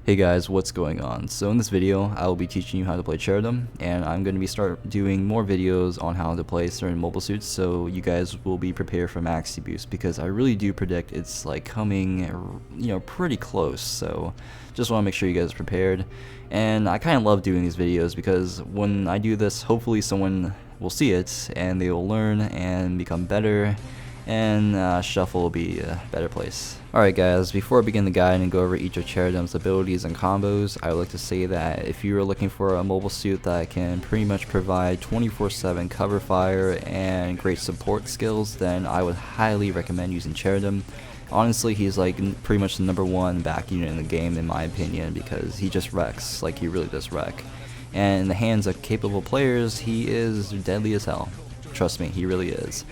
Hey guys, what's going on? So in this video, I will be teaching you how to play Cherudim, and I'm going to be start doing more videos on how to play certain mobile suits, so you guys will be prepared for Maxi boost, because I really do predict it's like coming, pretty close. So just want to make sure you guys are prepared. And I kind of love doing these videos because when I do this, hopefully someone will see it and they will learn and become better, and Shuffle will be a better place. Alright guys, before I begin the guide and go over each of Cherudim's abilities and combos, I would like to say that if you are looking for a mobile suit that can pretty much provide 24/7 cover fire and great support skills, then I would highly recommend using Cherudim. Honestly, he's like pretty much the #1 back unit in the game in my opinion, because he just wrecks, like he really does wreck. And in the hands of capable players, he is deadly as hell. Trust me, he really is.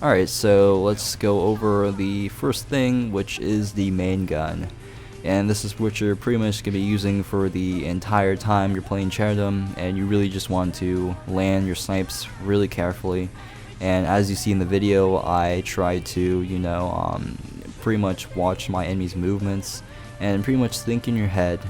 Alright, so let's go over the first thing, which is the main gun. And this is what you're pretty much going to be using for the entire time you're playing Cherudim, and you really just want to land your snipes really carefully. And as you see in the video, I try to, pretty much watch my enemies' movements and pretty much think in your head,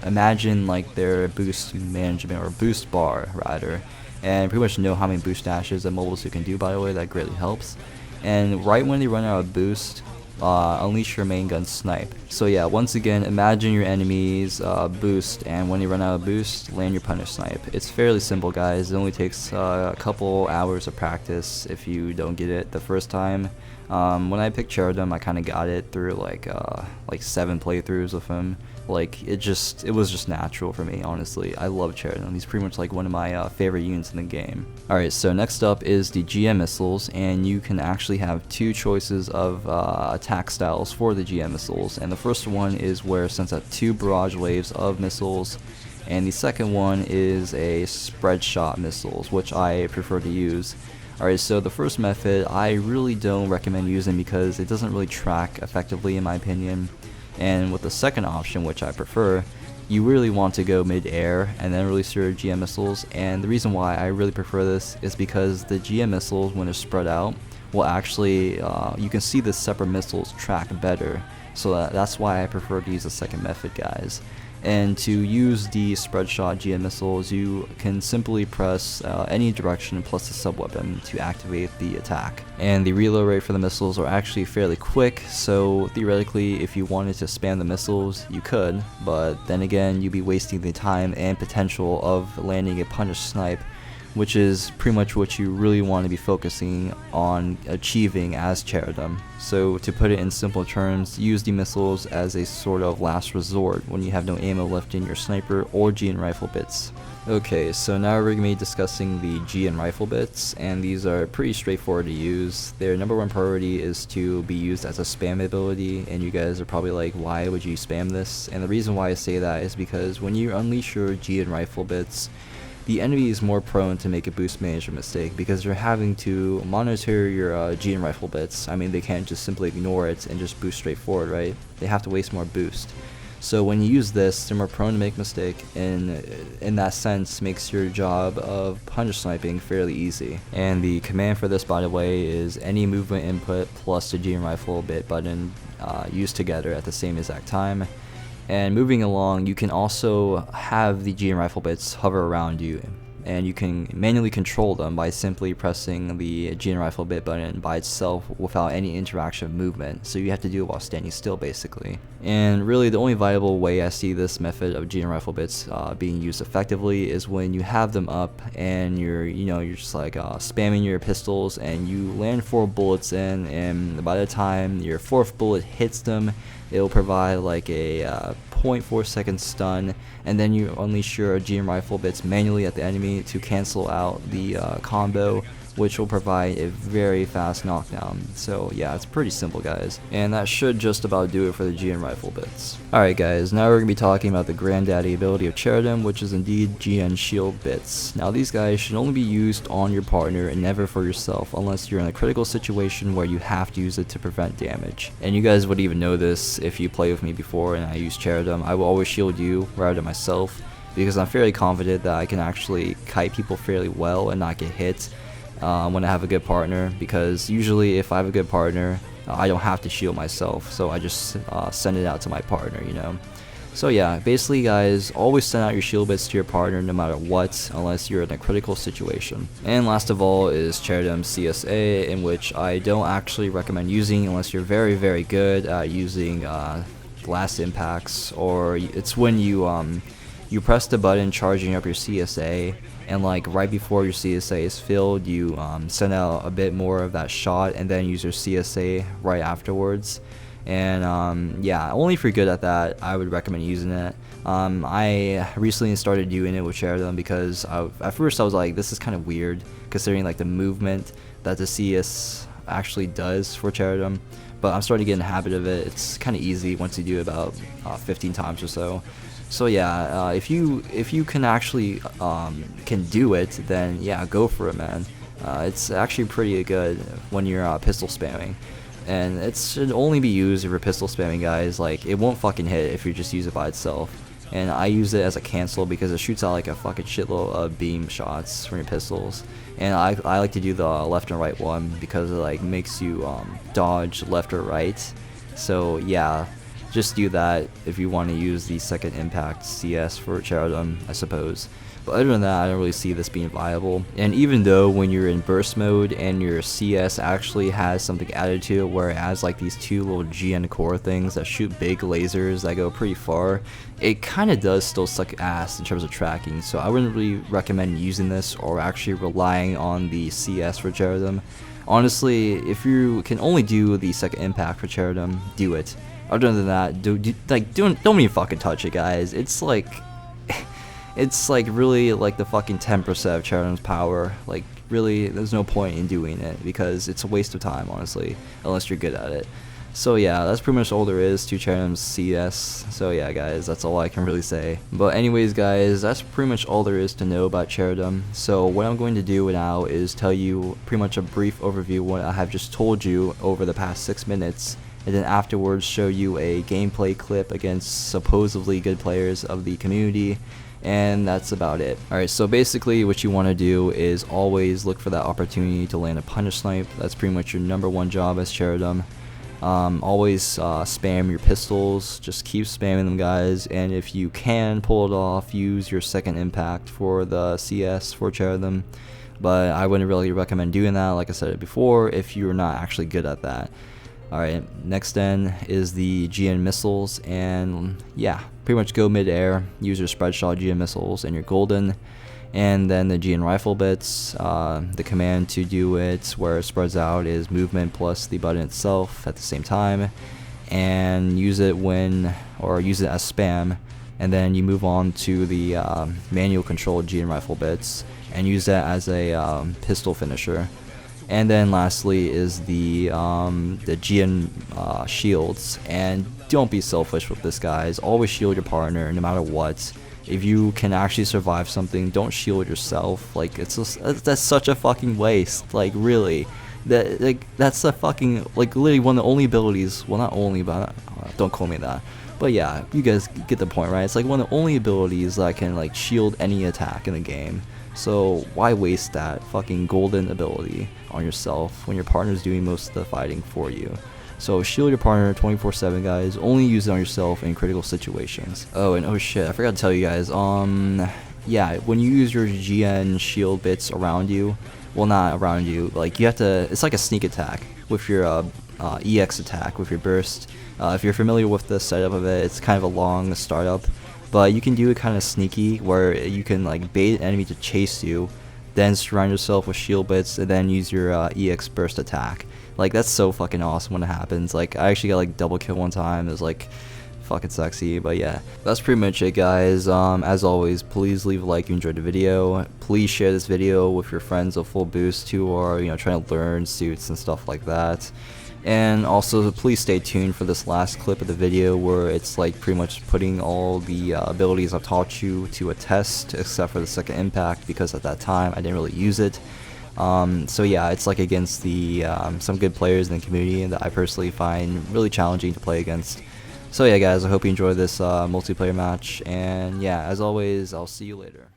imagine like their boost management, or boost bar rather, and pretty much know how many boost dashes a mobile suit can do. By the way, that greatly helps. And right when they run out of boost, unleash your main gun snipe. So yeah, once again, imagine your enemies boost, and when they run out of boost, land your punish snipe. It's fairly simple guys, it only takes a couple hours of practice if you don't get it the first time. When I picked Cherudim, I kind of got it through like 7 playthroughs of him. Like it was just natural for me, honestly. I love Cherudim. He's pretty much like one of my favorite units in the game. Alright, so next up is the GM missiles, and you can actually have 2 choices of attack styles for the GM missiles. And the first one is where it sends out 2 barrage waves of missiles, and the second one is a spread shot missiles, which I prefer to use. Alright, so the first method I really don't recommend using because it doesn't really track effectively in my opinion. And with the second option, which I prefer, you really want to go mid-air and then release your GM missiles. And the reason why I really prefer this is because the GM missiles, when they're spread out, will actually, you can see the separate missiles track better. So that's why I prefer to use the second method, guys. And to use the spread shot GM missiles, you can simply press any direction plus the sub-weapon to activate the attack. And the reload rate for the missiles are actually fairly quick, so theoretically if you wanted to spam the missiles, you could, but then again you'd be wasting the time and potential of landing a punish snipe, which is pretty much what you really want to be focusing on achieving as Cherudim. So to put it in simple terms, use the missiles as a sort of last resort when you have no ammo left in your sniper or GN rifle bits. Okay, so now we're going to be discussing the GN rifle bits, and these are pretty straightforward to use. Their #1 priority is to be used as a spam ability, and you guys are probably like, why would you spam this? And the reason why I say that is because when you unleash your GN rifle bits, the enemy is more prone to make a boost management mistake because you're having to monitor your GN rifle bits. I mean, they can't just simply ignore it and just boost straight forward, right? They have to waste more boost. So when you use this, they're more prone to make a mistake, and in that sense makes your job of punish sniping fairly easy. And the command for this, by the way, is any movement input plus the GN rifle bit button used together at the same exact time. And moving along, you can also have the GN rifle bits hover around you, and you can manually control them by simply pressing the GN rifle bit button by itself without any interaction of movement. So you have to do it while standing still basically. And really the only viable way I see this method of GN rifle bits being used effectively is when you have them up and you're just like spamming your pistols, and you land 4 bullets in, and by the time your 4th bullet hits them, it'll provide like a 0.4 second stun, and then you unleash your GN rifle bits manually at the enemy to cancel out the combo, which will provide a very fast knockdown. So yeah, it's pretty simple guys, and that should just about do it for the GN rifle bits. Alright guys, now we're going to be talking about the granddaddy ability of Cherudim, which is indeed GN shield bits. Now these guys should only be used on your partner and never for yourself, unless you're in a critical situation where you have to use it to prevent damage. And you guys would even know this if you play with me before and I use Cherudim. I will always shield you rather than myself, because I'm fairly confident that I can actually kite people fairly well and not get hit when I have a good partner, because usually if I have a good partner, I don't have to shield myself, so I just send it out to my partner, So yeah, basically guys, always send out your shield bits to your partner no matter what, unless you're in a critical situation. And last of all is Cherudim CSA, in which I don't actually recommend using unless you're very, very good at using blast impacts, or it's when you press the button charging up your CSA, and like right before your CSA is filled, you send out a bit more of that shot and then use your CSA right afterwards. And yeah, only if you're good at that, I would recommend using it. I recently started doing it with Cherudim because at first I was like, this is kind of weird considering like the movement that the CS actually does for Cherudim, but I'm starting to get in the habit of it. It's kind of easy once you do it about 15 times or so. So yeah, if you can actually can do it, then yeah, go for it, man. It's actually pretty good when you're pistol spamming. And it should only be used if you're pistol spamming, guys. Like, it won't fucking hit if you just use it by itself. And I use it as a cancel because it shoots out like a fucking shitload of beam shots from your pistols. And I like to do the left and right one because it like makes you dodge left or right. So yeah, just do that if you want to use the Second Impact CS for Cherudim, I suppose. But other than that, I don't really see this being viable. And even though when you're in burst mode and your CS actually has something added to it where it has like these two little GN core things that shoot big lasers that go pretty far, it kind of does still suck ass in terms of tracking. So I wouldn't really recommend using this or actually relying on the CS for Cherudim. Honestly, if you can only do the Second Impact for Cherudim, do it. Other than that, don't even fucking touch it, guys. It's like really like the fucking 10% of Cherudim's power. Like, really, there's no point in doing it because it's a waste of time, honestly, unless you're good at it. So yeah, that's pretty much all there is to Cherudim's CS. So yeah, guys, that's all I can really say. But anyways, guys, that's pretty much all there is to know about Cherudim. So what I'm going to do now is tell you pretty much a brief overview of what I have just told you over the past 6 minutes, and then afterwards show you a gameplay clip against supposedly good players of the community. And that's about it. Alright, so basically what you want to do is always look for that opportunity to land a punish snipe. That's pretty much your #1 job as Cherudim. Always spam your pistols, just keep spamming them, guys, and if you can pull it off, use your Second Impact for the CS for Cherudim. But I wouldn't really recommend doing that, like I said before, if you're not actually good at that. Alright, next then is the GN missiles, and yeah, pretty much go mid-air, use your spread shot GN missiles and your golden, and then the GN rifle bits. The command to do it where it spreads out is movement plus the button itself at the same time, and use it use it as spam, and then you move on to the manual controlled GN rifle bits and use that as a pistol finisher. And then lastly is the Aegean Shields, and don't be selfish with this, guys. Always shield your partner no matter what. If you can actually survive something, don't shield yourself. Like, that's such a fucking waste. Like, really, that's a fucking, like, literally one of the only abilities. Well, not only, but don't call me that. But yeah, you guys get the point, right? It's like one of the only abilities that can like shield any attack in the game. So why waste that fucking golden ability on yourself when your partner's doing most of the fighting for you? So shield your partner 24/7, guys. Only use it on yourself in critical situations. Oh, and oh shit, I forgot to tell you guys. Yeah, when you use your GN shield bits around you, well, not around you, like you have to. It's like a sneak attack with your EX attack with your burst. If you're familiar with the setup of it, it's kind of a long startup. But you can do it kind of sneaky where you can like bait an enemy to chase you, then surround yourself with shield bits, and then use your EX burst attack. Like, that's so fucking awesome when it happens. Like, I actually got like double kill one time. It was like fucking sexy. But yeah, that's pretty much it, guys. As always, please leave a like if you enjoyed the video. Please share this video with your friends of full boost who are, you know, trying to learn suits and stuff like that. And also, please stay tuned for this last clip of the video where it's like pretty much putting all the abilities I've taught you to a test, except for the Second Impact, because at that time I didn't really use it. So yeah, it's like against the some good players in the community that I personally find really challenging to play against. So yeah, guys, I hope you enjoyed this multiplayer match, and yeah, as always, I'll see you later.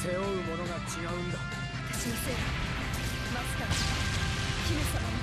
背負うものが違うんだ。先生、マスター、姫様も